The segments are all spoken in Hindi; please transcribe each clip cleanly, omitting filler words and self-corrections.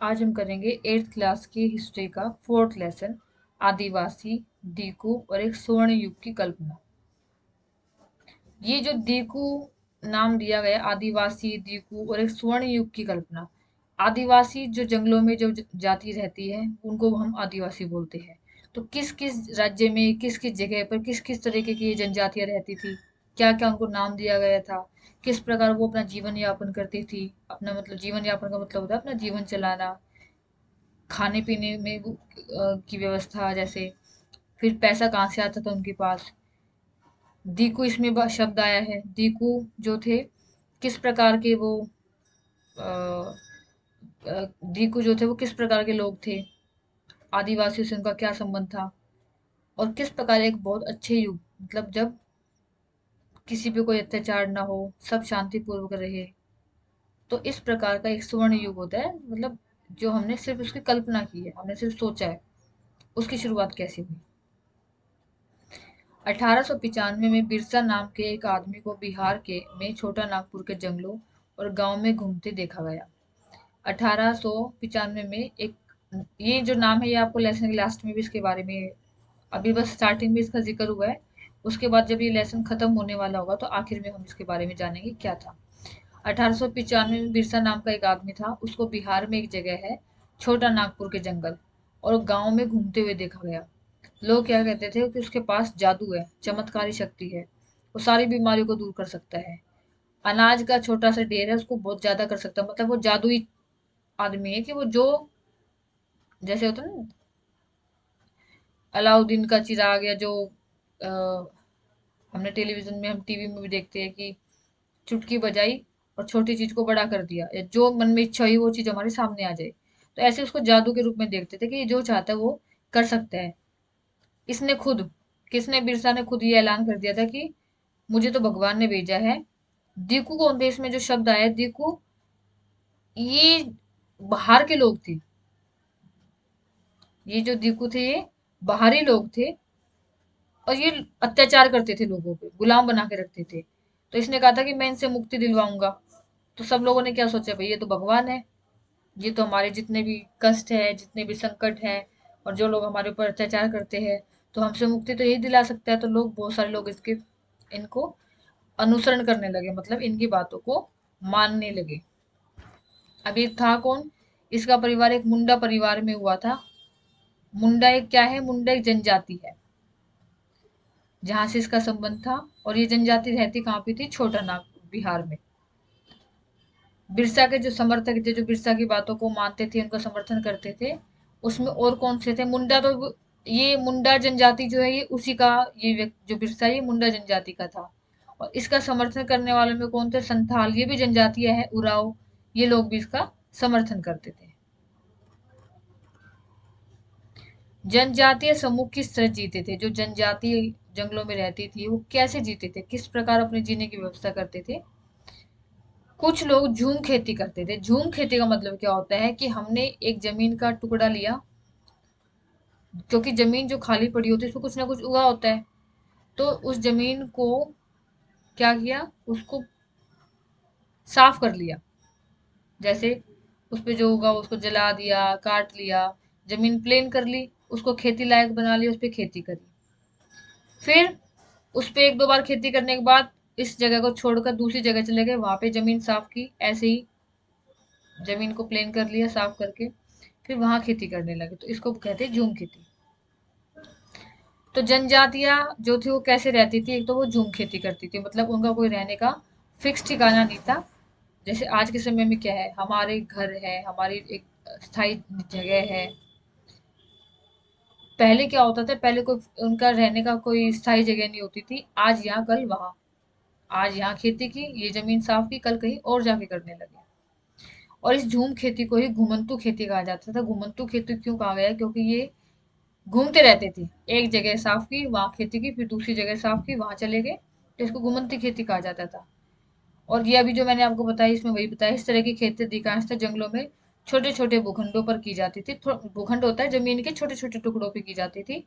आज हम करेंगे 8th क्लास की हिस्ट्री का 4th लेसन आदिवासी, दीकू और एक स्वर्ण युग की कल्पना। ये जो दीकू नाम दिया गया, आदिवासी, दीकू और एक स्वर्ण युग की कल्पना। आदिवासी जो जंगलों में जो जाति रहती है उनको हम आदिवासी बोलते हैं। तो किस किस राज्य में, किस किस जगह पर, किस किस तरीके की ये जनजातियां रहती थी, क्या क्या उनको नाम दिया गया था, किस प्रकार वो अपना जीवन यापन करती थी। अपना मतलब जीवन यापन का मतलब होता है अपना जीवन चलाना, खाने पीने में की व्यवस्था, जैसे फिर पैसा कहाँ से आता था उनके पास। दीकू इसमें शब्द आया है। दीकू जो थे किस प्रकार के वो अ, दीकू जो थे वो किस प्रकार के लोग थे, आदिवासियों से उनका क्या संबंध था, और किस प्रकार एक बहुत अच्छे युग, मतलब जब किसी पे कोई अत्याचार ना हो, सब शांतिपूर्वक रहे। तो इस प्रकार का एक स्वर्ण युग होता है, मतलब जो हमने सिर्फ उसकी कल्पना की है, हमने सिर्फ सोचा है। उसकी शुरुआत कैसे हुई? 1895 में बिरसा नाम के एक आदमी को बिहार के में छोटा नागपुर के जंगलों और गांव में घूमते देखा गया। 1895 में एक, ये जो नाम है ये आपको लेसन के लास्ट में भी इसके बारे में, अभी बस स्टार्टिंग में इसका जिक्र हुआ है। उसके बाद जब ये लेसन खत्म होने वाला होगा तो आखिर में हम इसके बारे में जानेंगे क्या था। 1895 में बिरसा नाम का एक आदमी था, उसको बिहार में एक जगह है छोटा नागपुर के जंगल और गांव में घूमते हुए देखा गया। लोग क्या कहते थे कि उसके पास जादू है, चमत्कारी शक्ति है, वो सारी बीमारियों को दूर कर सकता है। अनाज का छोटा सा ढेर है, उसको बहुत ज्यादा कर सकता है। मतलब वो जादुई आदमी है कि वो जो, जैसे होता है ना अलाउद्दीन का चिराग, या जो आ, हमने टेलीविजन में, हम टीवी में भी देखते हैं कि चुटकी बजाई और छोटी चीज को बड़ा कर दिया, या जो मन में इच्छा हुई वो चीज हमारे सामने आ जाए। तो ऐसे उसको जादू के रूप में देखते थे कि ये जो चाहता है वो कर सकता है। इसने खुद, किसने, बिरसा ने खुद ये ऐलान कर दिया था कि मुझे तो भगवान ने भेजा है। दीकू कौन थे? इसमें जो शब्द आया दीकू, ये बाहर के लोग थे। ये जो दीकू थे ये बाहरी लोग थे, और ये अत्याचार करते थे, लोगों पे गुलाम बना के रखते थे। तो इसने कहा था कि मैं इनसे मुक्ति दिलवाऊंगा। तो सब लोगों ने क्या सोचा, भाई ये तो भगवान है, ये तो हमारे जितने भी कष्ट है, जितने भी संकट है, और जो लोग हमारे ऊपर अत्याचार करते हैं, तो हमसे मुक्ति तो यही दिला सकता है। तो लोग, बहुत सारे लोग इसके, इनको अनुसरण करने लगे, मतलब इनकी बातों को मानने लगे। अब ये था कौन? इसका परिवार एक मुंडा परिवार में हुआ था। मुंडा एक क्या है? मुंडा एक जनजाति है, जहां से इसका संबंध था। और ये जनजाति रहती कहाँ पे थी? छोटा नागपुर, बिहार में। बिरसा के जो समर्थक थे, जो बिरसा की बातों को मानते थे, उनका समर्थन करते थे, उसमें और कौन से थे? मुंडा तो ये मुंडा जनजाति जो है ये उसी का, ये जो बिरसा है ये मुंडा जनजाति का था। और इसका समर्थन करने वालों में कौन थे? संथाल, ये भी जनजातीय है, उराव, ये लोग भी इसका समर्थन करते थे। जनजातीय समूह किस तरह जीते थे? जो जनजातीय जंगलों में रहती थी वो कैसे जीते थे, किस प्रकार अपने जीने की व्यवस्था करते थे? कुछ लोग झूम खेती करते थे। झूम खेती का मतलब क्या होता है कि हमने एक जमीन का टुकड़ा लिया, क्योंकि जमीन जो खाली पड़ी होती है उसमें कुछ ना कुछ उगा होता है। तो उस जमीन को क्या किया, उसको साफ कर लिया। जैसे उस पे जो उगा उसको जला दिया, काट लिया, जमीन प्लेन कर ली, उसको खेती लायक बना लिया, उस पे खेती करी। फिर उस पे एक दो बार खेती करने के बाद इस जगह को छोड़कर दूसरी जगह चले गए, वहां पे जमीन साफ की, ऐसे ही जमीन को प्लेन कर लिया साफ करके, फिर वहां खेती करने लगे। तो इसको कहते हैं झूम खेती। तो जनजातियां जो थी वो कैसे रहती थी? एक तो वो झूम खेती करती थी, मतलब उनका कोई रहने का फिक्स ठिकाना नहीं था। जैसे आज के समय में क्या है, हमारे घर है, हमारी एक स्थायी जगह है। पहले क्या होता था, पहले कोई उनका रहने का कोई स्थायी जगह नहीं होती थी। आज यहाँ कल वहां, आज यहाँ खेती की, ये जमीन साफ की, कल कहीं और जाके करने लगे। और इस झूम खेती को ही घुमंतू खेती कहा जाता था। घुमंतू खेती क्यों कहा गया? क्योंकि ये घूमते रहते थे, एक जगह साफ की, वहां खेती की, फिर दूसरी जगह साफ की, वहां चले गए। तो इसको घुमंती खेती कहा जाता था। और ये अभी जो मैंने आपको बताया, इसमें वही बताया, इस तरह की खेती अधिकांशतः जंगलों में छोटे छोटे भूखंडों पर की जाती थी। भूखंड होता है जमीन के छोटे छोटे टुकड़ों पर की जाती थी।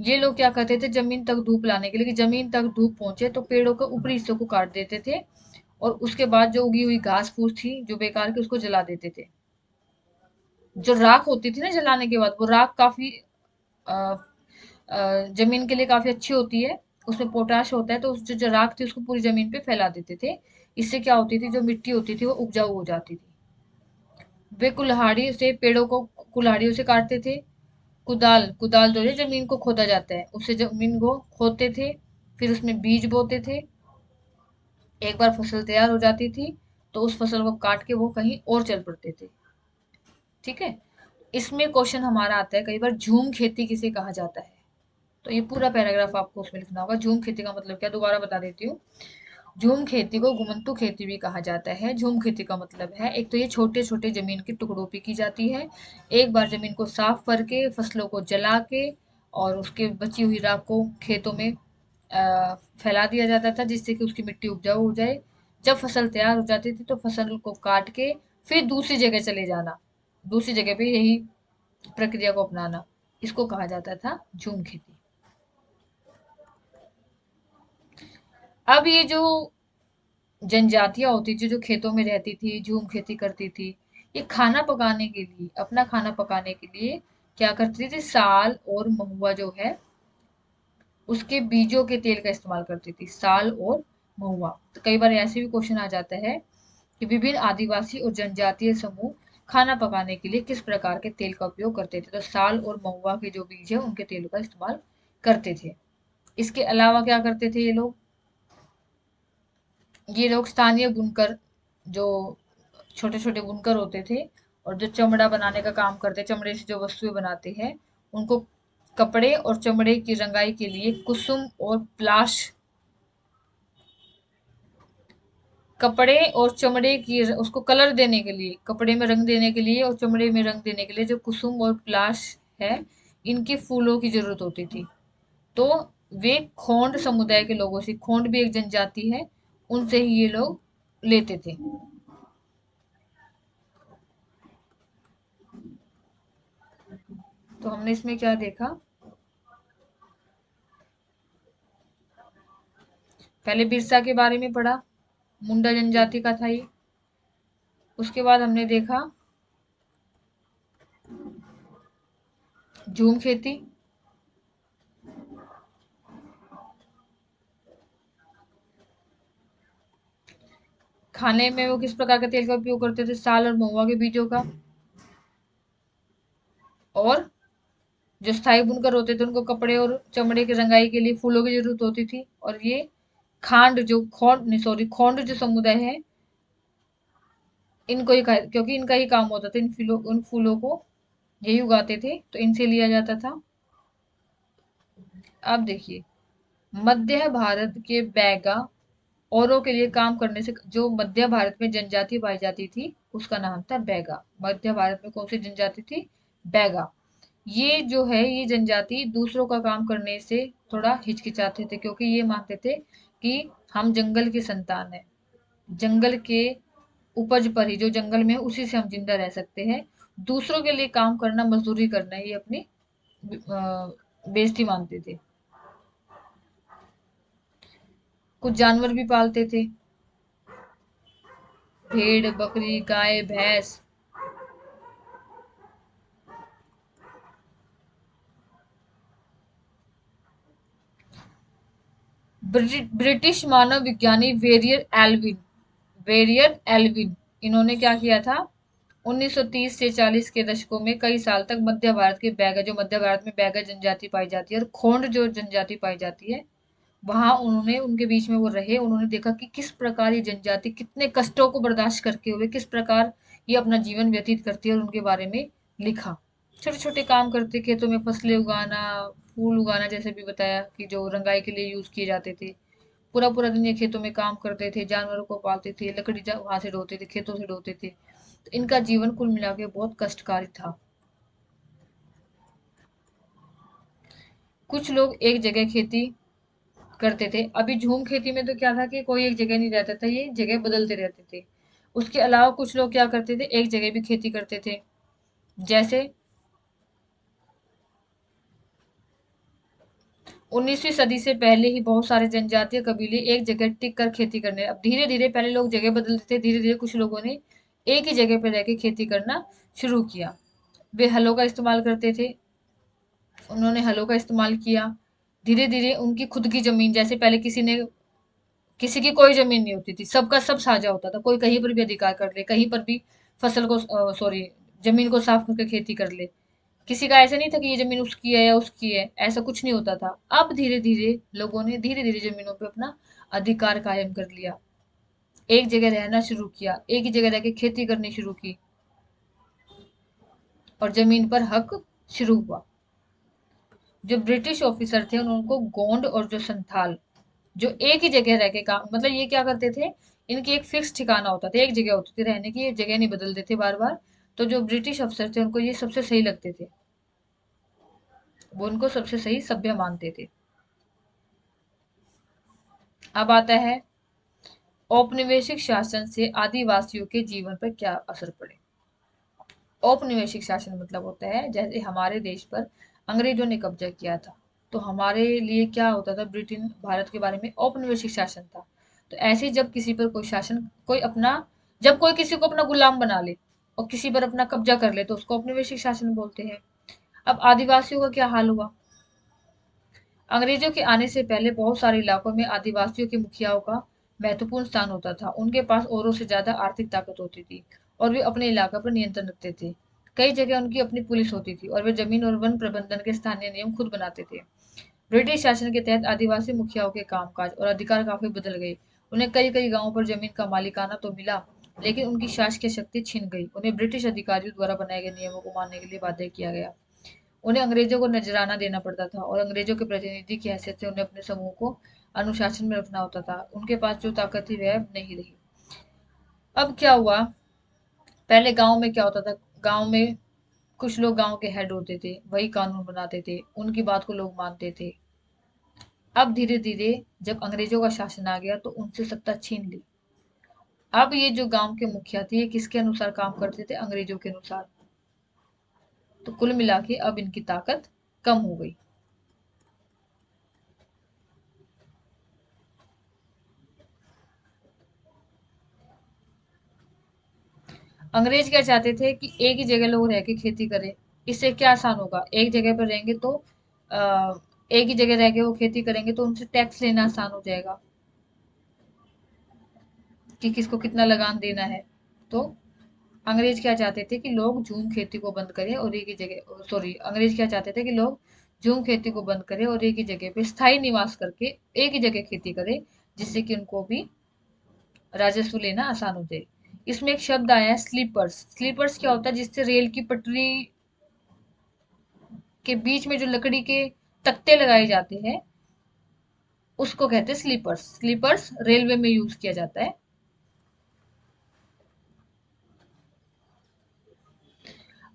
ये लोग क्या करते थे, जमीन तक धूप लाने के लिए, कि जमीन तक धूप पहुंचे, तो पेड़ों के ऊपरी हिस्सों को काट देते थे, और उसके बाद जो उगी हुई घास फूस थी जो बेकार की, उसको जला देते थे। जो राख होती थी ना जलाने के बाद, वो राख काफी अ, जमीन के लिए काफी अच्छी होती है, उसमें पोटाश होता है, तो उस जो राख थी उसको पूरी जमीन पे फैला देते थे। इससे क्या होती थी, जो मिट्टी होती थी वो उपजाऊ हो जाती थी। वे कुल्हाड़ी से पेड़ों को कुल्हाड़ियों से काटते थे। कुदाल कुदाल जो है जमीन को खोदा जाता है, उससे जमीन को खोदते थे, फिर उसमें बीज बोते थे। एक बार फसल तैयार हो जाती थी तो उस फसल को काट के वो कहीं और चल पड़ते थे। ठीक है। इसमें क्वेश्चन हमारा आता है कई बार, झूम खेती किसे कहा जाता है? तो ये पूरा पैराग्राफ आपको उसमें लिखना होगा। झूम खेती का मतलब क्या, दोबारा बता देती हूँ। झूम खेती को घुमंतू खेती भी कहा जाता है। झूम खेती का मतलब है, एक तो ये छोटे छोटे जमीन के टुकड़ों पे की जाती है। एक बार जमीन को साफ करके, फसलों को जला के और उसके बची हुई राख को खेतों में फैला दिया जाता था, जिससे कि उसकी मिट्टी उपजाऊ हो जाए। जब फसल तैयार हो जाती थी तो फसल को काट के फिर दूसरी जगह चले जाना, दूसरी जगह पे यही प्रक्रिया को अपनाना, इसको कहा जाता था झूम खेती। अब ये जो जनजातियां होती थी जो खेतों में रहती थी, झूम खेती करती थी, ये खाना पकाने के लिए, अपना खाना पकाने के लिए क्या करती थी, साल और महुआ जो है उसके बीजों के तेल का इस्तेमाल करती थी। साल और महुआ। तो कई बार ऐसे भी क्वेश्चन आ जाता है कि विभिन्न आदिवासी और जनजातीय समूह खाना पकाने के लिए किस प्रकार के तेल का उपयोग करते थे? तो साल और महुआ के जो बीज है उनके तेल का इस्तेमाल करते थे। इसके अलावा क्या करते थे ये लोग स्थानीय बुनकर, जो छोटे छोटे बुनकर होते थे और जो चमड़ा बनाने का काम करते, चमड़े से जो वस्तुएं बनाते हैं, उनको कपड़े और चमड़े की रंगाई के लिए कुसुम और प्लाश, कपड़े और चमड़े की उसको कलर देने के लिए, कपड़े में रंग देने के लिए और चमड़े में रंग देने के लिए जो कुसुम और प्लाश है, इनके फूलों की जरूरत होती थी। तो वे खोंड समुदाय के लोगों से, खोंड भी एक जनजाति है, उनसे ही ये लोग लेते थे। तो हमने इसमें क्या देखा, पहले बिरसा के बारे में पढ़ा, मुंडा जनजाति का था ये। उसके बाद हमने देखा झूम खेती, खाने में वो किस प्रकार के तेल का उपयोग करते थे, साल और महुआ के बीजों का। और जो स्थायी बुनकर होते थे उनको कपड़े और चमड़े की रंगाई के लिए फूलों की जरूरत होती थी। और ये खांड जो खोंड नहीं सॉरी खोंड जो समुदाय है, इनको ही क्योंकि इनका ही काम होता था, उन फूलों को यही उगाते थे, तो इनसे लिया जाता था। अब देखिए, मध्य भारत के बैगा औरों के लिए काम करने से, जो मध्य भारत में जनजाति पाई जाती थी उसका नाम था बैगा। मध्य भारत में कौन सी जनजाति थी, बैगा। ये जो है ये जनजाति दूसरों का काम करने से थोड़ा हिचकिचाते थे, क्योंकि ये मानते थे कि हम जंगल की संतान है, जंगल के उपज पर ही, जो जंगल में है उसी से हम जिंदा रह सकते हैं। दूसरों के लिए काम करना, मजदूरी करना, ये अपनी बेइज्जती मानते थे। कुछ जानवर भी पालते थे, भेड़, बकरी, गाय, भैंस। ब्रिटिश मानव विज्ञानी वेरियर एल्विन, इन्होंने क्या किया था, 1930 से 40 के दशकों में कई साल तक मध्य भारत के बैगा, जो मध्य भारत में बैगा जनजाति पाई जाती है और खोंड जो जनजाति पाई जाती है, वहां उन्होंने, उनके बीच में वो रहे, उन्होंने देखा कि किस प्रकार ये जनजाति कितने कष्टों को बर्दाश्त करके हुए किस प्रकार ये अपना जीवन व्यतीत करती है, और उनके बारे में लिखा। छोटे छोटे काम करते, खेतों में फसलें उगाना, फूल उगाना, जैसे भी बताया कि जो रंगाई के लिए यूज किए जाते थे। पूरा पूरा दिन ये खेतों में काम करते थे, जानवरों को पालते थे, लकड़ी वहां से ढोते थे, खेतों से ढोते थे। तो इनका जीवन कुल मिला के बहुत कष्टकारी था। कुछ लोग एक जगह खेती करते थे। अभी झूम खेती में तो क्या था कि कोई एक जगह नहीं रहता था, ये जगह बदलते रहते थे। उसके अलावा कुछ लोग क्या करते थे, एक जगह भी खेती करते थे। जैसे 19वीं सदी से पहले ही बहुत सारे जनजातीय कबीले एक जगह टिक कर खेती करने, अब धीरे धीरे, पहले लोग जगह बदलते थे, धीरे धीरे कुछ लोगों ने एक ही जगह पर रह के खेती करना शुरू किया। वे हलों का इस्तेमाल करते थे, उन्होंने हलों का इस्तेमाल किया। धीरे धीरे उनकी खुद की जमीन, जैसे पहले किसी की कोई जमीन नहीं होती थी, सबका सब साझा होता था, कोई कहीं पर भी अधिकार कर ले, कहीं पर भी फसल को सॉरी जमीन को साफ करके खेती कर ले। किसी का ऐसा नहीं था कि ये जमीन उसकी है या उसकी है, ऐसा कुछ नहीं होता था। अब धीरे धीरे लोगों ने धीरे धीरे जमीनों पे अपना अधिकार कायम कर लिया, एक जगह रहना शुरू किया, एक ही जगह रह के खेती करनी शुरू की, और जमीन पर हक शुरू हुआ। जो ब्रिटिश ऑफिसर थे उनको गोंड और जो संथाल, जो एक ही जगह रह के काम, मतलब ये क्या करते थे, इनकी एक फिक्स ठिकाना होता था, एक जगह होती थी रहने की, जगह नहीं बदलते थे बार बार। तो जो ब्रिटिश अफसर थे उनको ये सबसे सही लगते थे, वो उनको सबसे सही सभ्य मानते थे। अब आता है औपनिवेशिक शासन से आदिवासियों के जीवन पर क्या असर पड़े। औपनिवेशिक शासन मतलब होता है जैसे हमारे देश पर अंग्रेजों ने कब्जा किया था, तो हमारे लिए क्या होता था, ब्रिटेन भारत के बारे में औपनिवेशिक शासन था। तो ऐसे ही जब किसी पर कोई शासन, कोई अपना, जब कोई किसी को अपना गुलाम बना ले और किसी पर अपना कब्जा कर ले तो उसको औपनिवेशिक शासन बोलते हैं। अब आदिवासियों का क्या हाल हुआ। अंग्रेजों के आने से पहले बहुत सारे इलाकों में आदिवासियों के मुखियाओं का महत्वपूर्ण स्थान होता था, उनके पास औरों से ज्यादा आर्थिक ताकत होती थी और वे अपने इलाका पर नियंत्रण रखते थे। कई जगह उनकी अपनी पुलिस होती थी और वे जमीन और वन प्रबंधन के स्थानीय नियम खुद बनाते थे। ब्रिटिश शासन के तहत आदिवासी मुखियाओं के कामकाज और अधिकार काफी बदल गए। उन्हें कई कई गांवों पर जमीन का मालिकाना तो मिला, लेकिन उनकी शासकीय शक्ति छिन गई। उन्हें ब्रिटिश अधिकारियों द्वारा बनाए गए नियमों को मानने के लिए बाध्य किया गया। उन्हें अंग्रेजों को नजराना देना पड़ता था और अंग्रेजों के प्रतिनिधि की हैसियत से उन्हें अपने समूह को अनुशासन में रखना होता था। उनके पास जो ताकत थी वह अब नहीं रही। अब क्या हुआ, पहले गांव में क्या होता था, गांव में कुछ लोग गांव के हेड होते थे, वही कानून बनाते थे, उनकी बात को लोग मानते थे। अब धीरे धीरे जब अंग्रेजों का शासन आ गया तो उनसे सत्ता छीन ली। अब ये जो गांव के मुखिया थे ये किसके अनुसार काम करते थे, अंग्रेजों के अनुसार। तो कुल मिला के अब इनकी ताकत कम हो गई। अंग्रेज क्या चाहते थे कि एक ही जगह लोग रह के खेती करें। इससे क्या आसान होगा, एक जगह पर रहेंगे तो एक ही जगह रह के वो खेती करेंगे तो उनसे टैक्स लेना आसान हो जाएगा कि किसको कितना लगान देना है। तो अंग्रेज क्या चाहते थे कि लोग झूम खेती को बंद करें और एक ही जगह, सॉरी, अंग्रेज क्या चाहते थे कि लोग झूम खेती को बंद करें और एक ही जगह पे स्थायी निवास करके एक ही जगह खेती करें, जिससे कि उनको भी राजस्व लेना आसान हो जाए। इसमें एक शब्द आया है स्लीपर्स। स्लीपर्स क्या होता है, जिससे रेल की पटरी के बीच में जो लकड़ी के तख्ते लगाए जाते हैं उसको कहते हैं स्लीपर्स। स्लीपर्स रेलवे में यूज किया जाता है।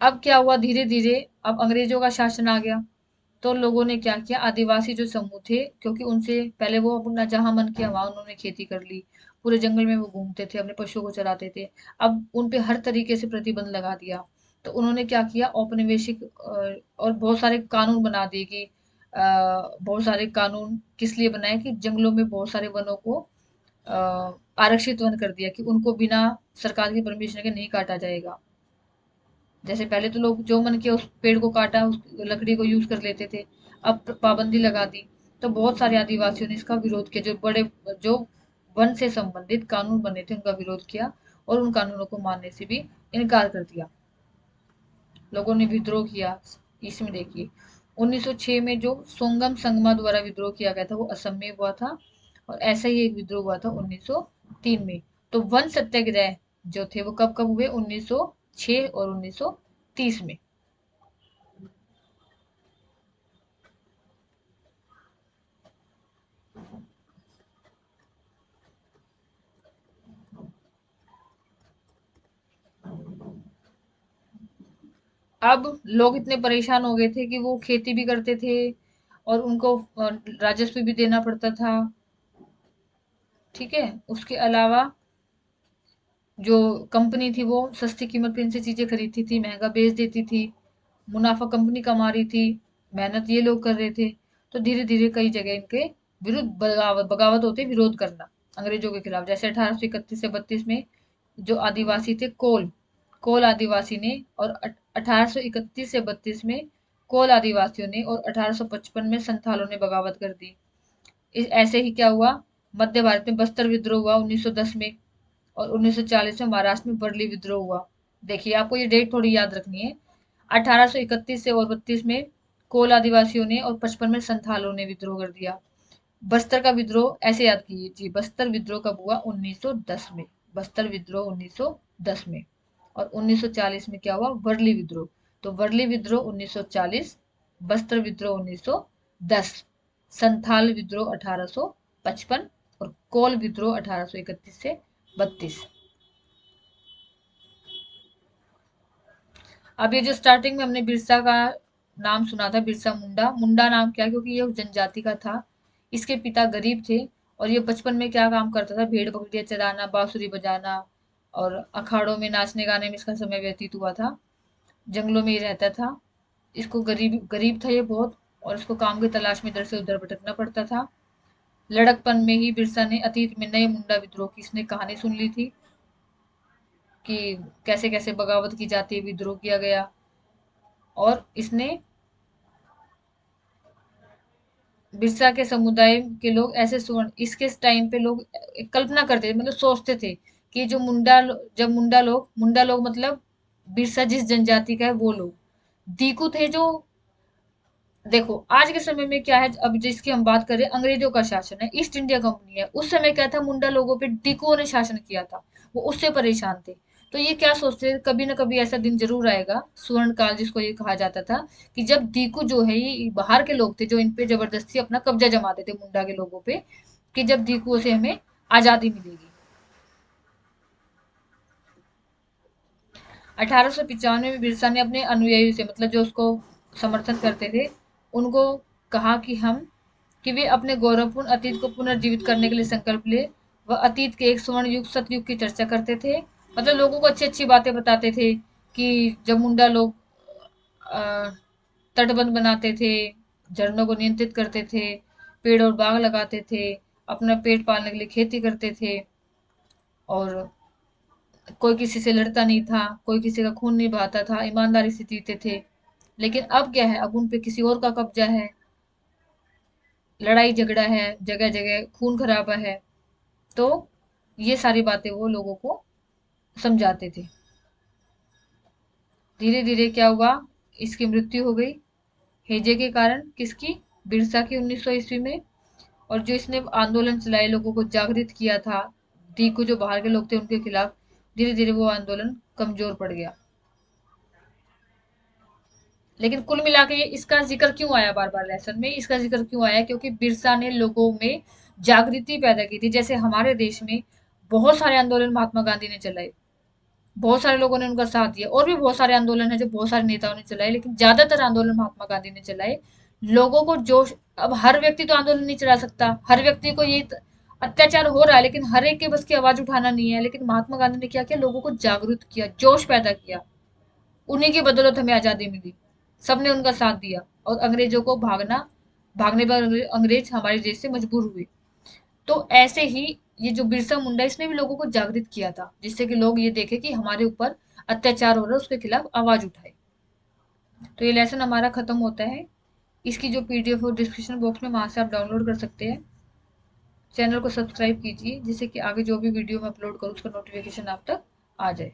अब क्या हुआ, धीरे धीरे अब अंग्रेजों का शासन आ गया तो लोगों ने क्या किया, आदिवासी जो समूह थे, क्योंकि उनसे पहले वो अपना जहां मन किया वहां उन्होंने खेती कर ली, पूरे जंगल में वो घूमते थे, अपने पशुओं को चराते थे। अब उन पे हर तरीके से प्रतिबंध लगा दिया। तो उन्होंने क्या किया, औपनिवेशिक और बहुत सारे कानून बना दिए कि बहुत सारे कानून किस लिए बनाए कि जंगलों में बहुत सारे वनों को आरक्षित वन कर दिया कि उनको बिना सरकार की परमिशन के नहीं काटा जाएगा। जैसे पहले तो लोग जो मन किया उस पेड़ को काटा, उस लकड़ी को यूज कर लेते थे, अब पाबंदी लगा दी। तो बहुत सारे आदिवासियों ने इसका विरोध किया, जो वन से संबंधित कानून बने थे उनका विरोध किया और उन कानूनों को मानने से भी इनकार कर दिया। लोगों ने विद्रोह किया। इसमें देखिए 1906 में जो सोंगम संगमा द्वारा विद्रोह किया गया था वो असम में हुआ था, और ऐसा ही एक विद्रोह हुआ था 1903 में। तो वन सत्याग्रह जो थे वो कब कब हुए, 1906 और 1930 में। अब लोग इतने परेशान हो गए थे कि वो खेती भी करते थे और उनको राजस्व भी देना पड़ता था। ठीक है, उसके अलावा जो कंपनी थी वो सस्ती कीमत पे इनसे चीजें खरीदती थी, महंगा बेच देती थी, मुनाफा कंपनी कमा रही थी, मेहनत ये लोग कर रहे थे। तो धीरे धीरे कई जगह इनके विरुद्ध बगावत बगावत होते, विरोध करना अंग्रेजों के खिलाफ। जैसे 1831 से 32 में जो आदिवासी थे कोल कोल आदिवासी ने, और 1831 से 32 में कोल आदिवासियों ने और 1855 में संथालों ने बगावत कर दी। ऐसे ही क्या हुआ, मध्य भारत में बस्तर विद्रोह हुआ 1910 में, और 1940 में महाराष्ट्र में वर्ली विद्रोह हुआ। देखिए आपको ये डेट थोड़ी याद रखनी है। 1831 से और 32 में कोल आदिवासियों ने और 55 में संथालों ने विद्रोह कर दिया। बस्तर का विद्रोह ऐसे याद कीजिए जी, बस्तर विद्रोह कब हुआ, 1910 में। बस्तर विद्रोह 1910 में। और 1940 में क्या हुआ, वर्ली विद्रोह। तो वर्ली विद्रोह 1940, बस्तर विद्रोह 1910, संथाल विद्रोह 1855 और कोल विद्रोह 1831 से 32। अब ये जो स्टार्टिंग में हमने बिरसा का नाम सुना था, बिरसा मुंडा, मुंडा नाम क्या, क्योंकि ये जनजाति का था। इसके पिता गरीब थे और ये बचपन में क्या काम करता था, भेड़ बकरियां चराना, बांसुरी बजाना और अखाड़ों में नाचने गाने में इसका समय व्यतीत हुआ था। जंगलों में ही रहता था। इसको गरीब गरीब था ये बहुत, और इसको काम की तलाश में इधर से उधर भटकना पड़ता था। लड़कपन में ही बिरसा ने अतीत में नए मुंडा विद्रोह की इसने कहानी सुन ली थी कि कैसे कैसे बगावत की जाती है, विद्रोह किया गया। और इसने बिरसा के समुदाय के लोग ऐसे सुन, इसके टाइम पे लोग कल्पना करते थे, मतलब सोचते थे कि जो जब मुंडा लोग मतलब बिरसा जिस जनजाति का है वो लोग। दीकू थे जो, देखो आज के समय में क्या है, अब जिसकी हम बात करें, अंग्रेजों का शासन है, ईस्ट इंडिया कंपनी है। उस समय क्या था, मुंडा लोगों पे डीकुओं ने शासन किया था, वो उससे परेशान थे। तो ये क्या सोचते थे, कभी ना कभी ऐसा दिन जरूर आएगा, स्वर्ण काल जिसको ये कहा जाता था, कि जब दीकू जो है, ये बाहर के लोग थे जो इन पे जबरदस्ती अपना कब्जा जमाते थे मुंडा के लोगों पे, कि जब दीकुओं से हमें आजादी मिलेगी। 1895 में बिरसा ने अपने अनुयायी से, मतलब जो उसको समर्थन करते थे, उनको कहा कि वे अपने गौरवपूर्ण अतीत को पुनर्जीवित करने के लिए संकल्प ले। वह अतीत के एक स्वर्ण युग सतयुग की चर्चा करते थे, मतलब लोगों को अच्छी अच्छी बातें बताते थे कि जब मुंडा लोग अ, तटबंध बनाते थे, झरनों को नियंत्रित करते थे, पेड़ और बाग लगाते थे, अपना पेट पालने के लिए खेती करते थे, और कोई किसी से लड़ता नहीं था, कोई किसी का खून नहीं बहाता था, ईमानदारी से जीते थे। लेकिन अब क्या है, अब उन पे किसी और का कब्जा है, लड़ाई झगड़ा है, जगह जगह खून खराबा है। तो ये सारी बातें वो लोगों को समझाते थे। धीरे धीरे क्या हुआ, इसकी मृत्यु हो गई हेजे के कारण, किसकी, बिरसा की, 1900 ईस्वी में। और जो इसने आंदोलन चलाए, लोगों को जागृत किया था, दीकू जो बाहर के लोग थे उनके खिलाफ, धीरे धीरे वो आंदोलन कमजोर पड़ गया। लेकिन कुल मिला के इसका जिक्र क्यों आया बार बार लेसन में, इसका जिक्र क्यों आया, क्योंकि बिरसा ने लोगों में जागृति पैदा की थी। जैसे हमारे देश में बहुत सारे आंदोलन महात्मा गांधी ने चलाए, बहुत सारे लोगों ने उनका साथ दिया, और भी बहुत सारे आंदोलन है जो बहुत सारे नेताओं ने चलाए, लेकिन ज्यादातर आंदोलन महात्मा गांधी ने चलाए। लोगों को जोश, अब हर व्यक्ति तो आंदोलन नहीं चला सकता, हर व्यक्ति को ये अत्याचार हो रहा है, लेकिन हर एक के बस की आवाज उठाना नहीं है। लेकिन महात्मा गांधी ने क्या किया, लोगों को जागरूक किया, जोश पैदा किया। उन्हीं की बदौलत हमें आजादी मिली, सबने उनका साथ दिया, और अंग्रेजों को भागने पर अंग्रेज हमारे देश से मजबूर हुए। तो ऐसे ही ये जो बिरसा मुंडा, इसने भी लोगों को जागृत किया था, जिससे कि लोग ये देखे कि हमारे ऊपर अत्याचार हो रहा है, उसके खिलाफ आवाज उठाए। तो ये लेसन हमारा खत्म होता है। इसकी जो पीडीएफ हो डिस्क्रिप्शन बॉक्स में, वहां से आप डाउनलोड कर सकते हैं। चैनल को सब्सक्राइब कीजिए, जिससे कि आगे जो भी वीडियो मैं अपलोड करूँ उसका नोटिफिकेशन आप तक आ जाए।